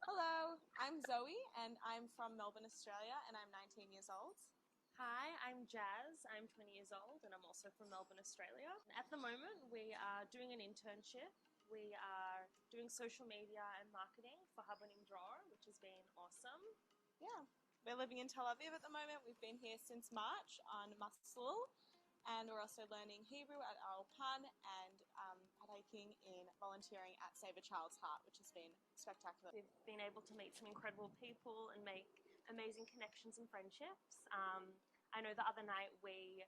Hello, I'm Zoe and I'm from Melbourne, Australia, and I'm 19 years old. Hi, I'm Jazz. I'm 20 years old and I'm also from Melbourne, Australia. At the moment, we are doing an internship. We are doing social media and marketing for Habonim Dror, which has been awesome. Yeah, we're living in Tel Aviv at the moment. We've been here since March on Maslool, and we're also learning Hebrew at our Pan and partaking in volunteering at Save a Child's Heart, which has been spectacular. We've been able to meet some incredible people and make amazing connections and friendships. I know the other night we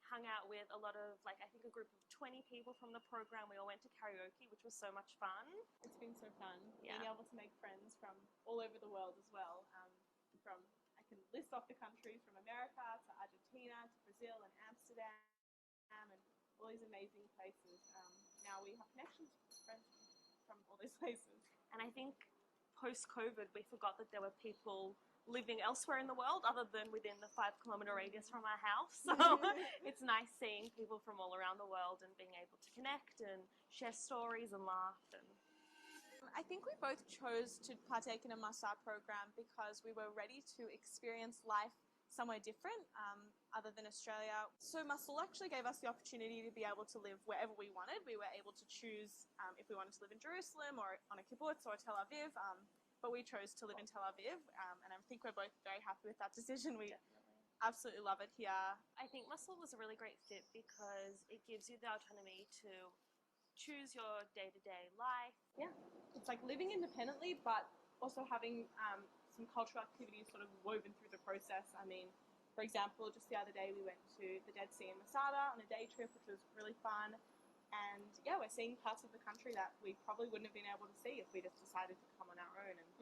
hung out with a lot of, I think a group of 20 people from the program. We all went to karaoke, which was so much fun. It's been so fun Yeah. being able to make friends from all over the world as well. I can list off the countries from America to Argentina to Brazil and Amsterdam and all these amazing places. Now we have connections with friends from all those places. And I think post-COVID, we forgot that there were people living elsewhere in the world other than within the 5-kilometer radius from our house. So it's nice seeing people from all around the world and being able to connect and share stories and laugh. I think we both chose to partake in a Masa program because we were ready to experience life somewhere different other than Australia. So Maslool actually gave us the opportunity to be able to live wherever we wanted. We were able to choose if we wanted to live in Jerusalem or on a kibbutz or Tel Aviv, but we chose to live in Tel Aviv, and I think we're both very happy with that decision. We absolutely love it here. I think Maslool was a really great fit because it gives you the autonomy to choose your day-to-day life. Yeah, it's like living independently, but also having some cultural activities sort of woven through the process. I mean, for example, just the other day we went to the Dead Sea in Masada on a day trip, which was really fun. And yeah, we're seeing parts of the country that we probably wouldn't have been able to see if we just decided to come on our own and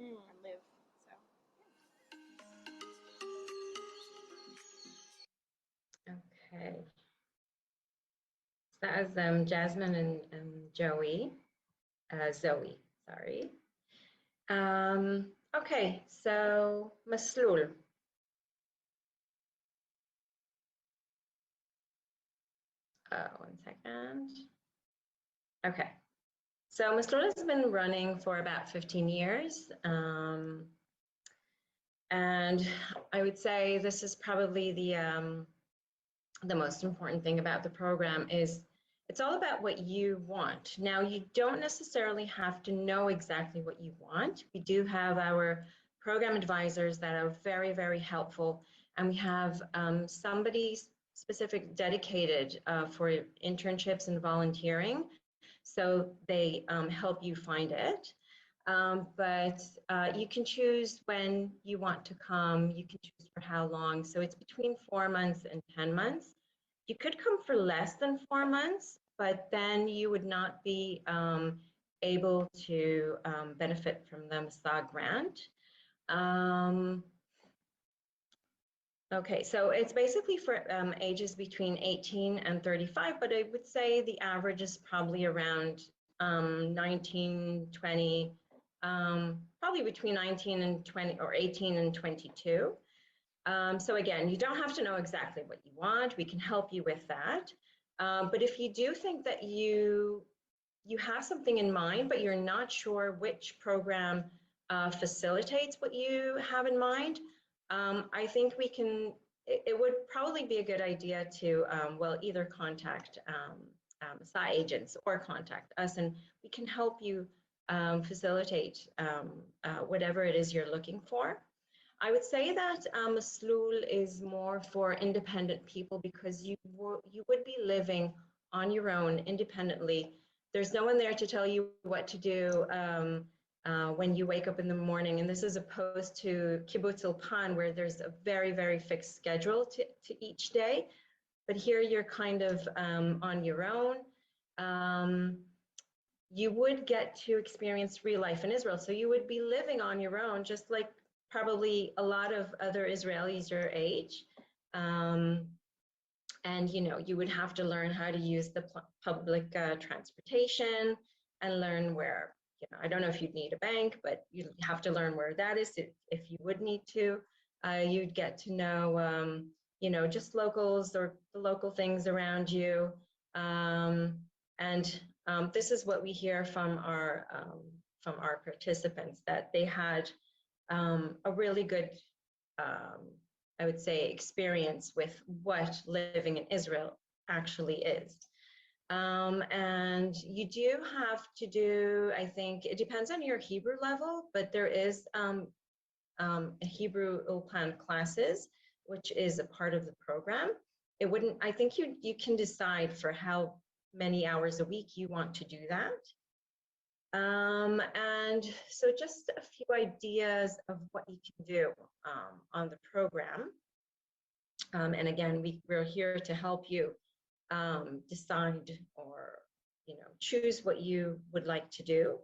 live. So, yeah. Okay. So that was Jasmine and Zoe, sorry. Okay, so Maslool. One second. Okay, so Maslool has been running for about 15 years. And I would say this is probably the most important thing about the program is it's all about what you want. Now, you don't necessarily have to know exactly what you want. We do have our program advisors that are very, very helpful. And we have somebody specific dedicated for internships and volunteering. So they help you find it. But you can choose when you want to come. You can choose for how long. So it's between 4 months and 10 months. You could come for less than 4 months, but then you would not be able to benefit from the Masa grant. Okay, so it's basically for ages between 18 and 35, but I would say the average is probably around 19, 20, probably between 19 and 20 or 18 and 22. So again, you don't have to know exactly what you want. We can help you with that. But if you do think that you have something in mind, but you're not sure which program facilitates what you have in mind, I think it would probably be a good idea to, well, either contact SI agents or contact us, and we can help you facilitate whatever it is you're looking for. I would say that Maslool is more for independent people because you would be living on your own independently. There's no one there to tell you what to do when you wake up in the morning. And this is opposed to Kibbutz Pan, where there's a very, very fixed schedule to each day. But here you're kind of on your own. You would get to experience real life in Israel. So you would be living on your own, just like probably a lot of other Israelis your age. And you would have to learn how to use the public transportation and learn where, I don't know if you'd need a bank, but you have to learn where that is if you would need to. You'd get to know, just locals or the local things around you. And this is what we hear from our from our participants that they had a really good, I would say, experience with what living in Israel actually is. And you do have to do, I think, it depends on your Hebrew level, but there is Hebrew Ulpan classes, which is a part of the program. It wouldn't, I think you can decide for how many hours a week you want to do that. And so just a few ideas of what you can do on the program. And again, we're here to help you decide or choose what you would like to do.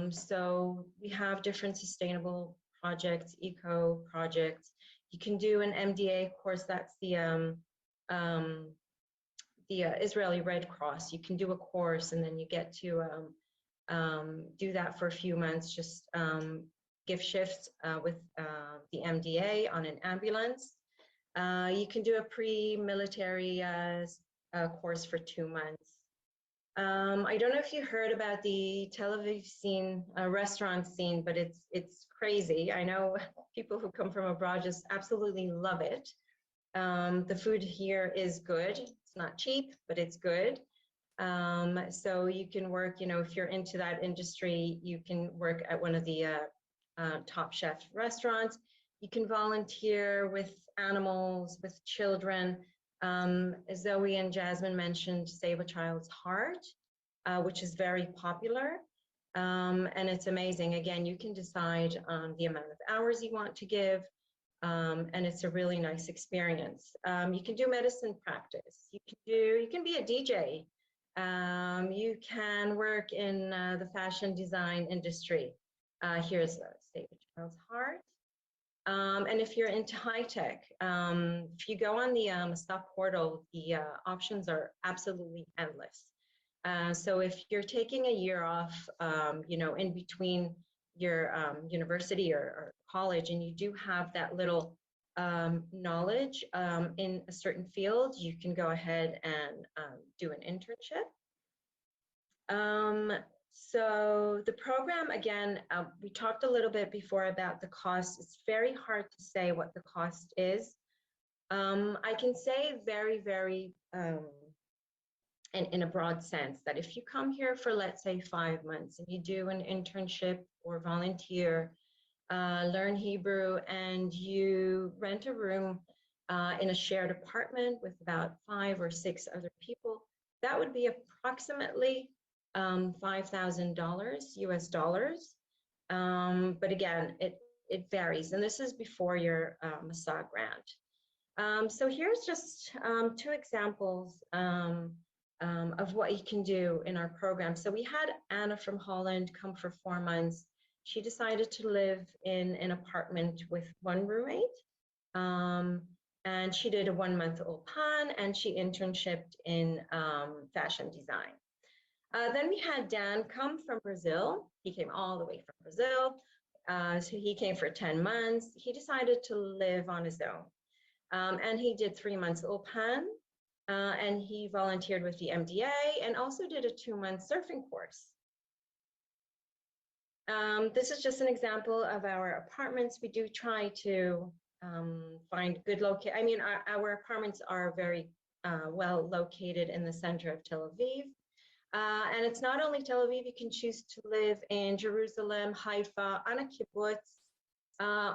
So we have different sustainable projects, eco projects. You can do an MDA course. That's the Israeli Red Cross. You can do a course, and then you get to do that for a few months. Just give shifts with the MDA on an ambulance. You can do a pre-military course for 2 months. I don't know if you heard about the Tel Aviv scene, restaurant scene, but it's crazy. I know people who come from abroad just absolutely love it. The food here is good. It's not cheap, but it's good. So you can work, if you're into that industry, you can work at one of the top chef restaurants. You can volunteer with animals, with children. Zoe and Jasmine mentioned Save a Child's Heart, which is very popular. And it's amazing. Again, you can decide on the amount of hours you want to give. And it's a really nice experience. You can do medicine practice. You can be a DJ. You can work in the fashion design industry. Here's Save a Child's Heart. And if you're into high tech, if you go on the Maslool portal, the options are absolutely endless. So if you're taking a year off, in between your university or college, and you do have that little knowledge in a certain field, you can go ahead and do an internship. So the program, again, we talked a little bit before about the cost. It's very hard to say what the cost is. I can say very, very, in a broad sense, that if you come here for, let's say, 5 months and you do an internship or volunteer, learn Hebrew, and you rent a room in a shared apartment with about 5 or 6 other people, that would be approximately $5,000 US dollars. But again, it varies. And this is before your Maslool grant. So here's just 2 examples of what you can do in our program. So we had Anna from Holland come for 4 months. She decided to live in an apartment with 1 roommate. And she did a 1-month ulpan, and she internshipped in fashion design. Then we had Dan come from Brazil. He came all the way from Brazil. So he came for 10 months. He decided to live on his own. And he did 3 months ulpan, and he volunteered with the MDA and also did a 2-month surfing course. This is just an example of our apartments. We do try to find good location. I mean, our apartments are very well located in the center of Tel Aviv. And it's not only Tel Aviv, you can choose to live in Jerusalem, Haifa, on a kibbutz,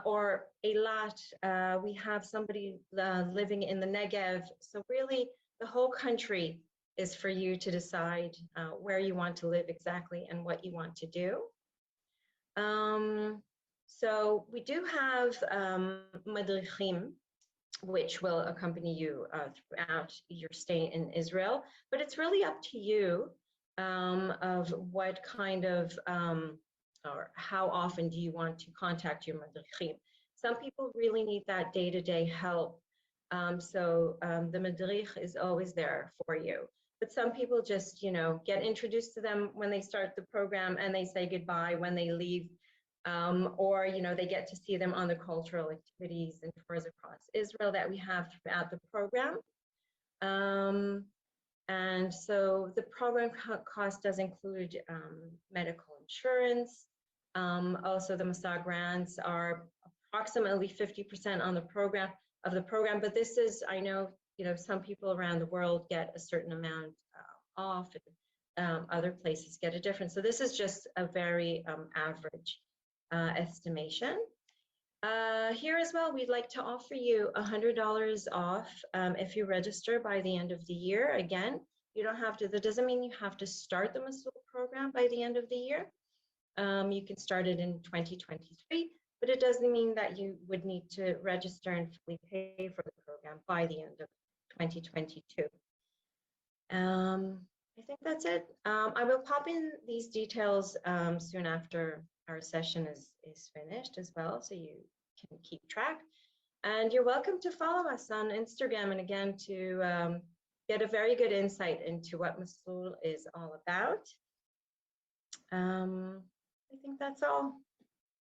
or Eilat. We have somebody living in the Negev. So really, the whole country is for you to decide where you want to live exactly and what you want to do. So we do have madrichim, which will accompany you throughout your stay in Israel, but it's really up to you of what kind of or how often do you want to contact your madrichim. Some people really need that day-to-day help, so the madrich is always there for you. But some people just, get introduced to them when they start the program and they say goodbye when they leave, or, they get to see them on the cultural activities and tours across Israel that we have throughout the program. And so the program cost does include medical insurance. Also, the massage grants are approximately 50% on the program, but this is, I know, some people around the world get a certain amount off. Other places get a different. So this is just a very average estimation. Here as well, we'd like to offer you $100 off if you register by the end of the year. Again, you don't have to, that doesn't mean you have to start the Maslool program by the end of the year. You can start it in 2023, but it doesn't mean that you would need to register and fully pay for the program by the end of 2022. I think that's it. I will pop in these details soon after our session is finished as well, so you can keep track. And you're welcome to follow us on Instagram, and again, to get a very good insight into what Maslool is all about. I think that's all.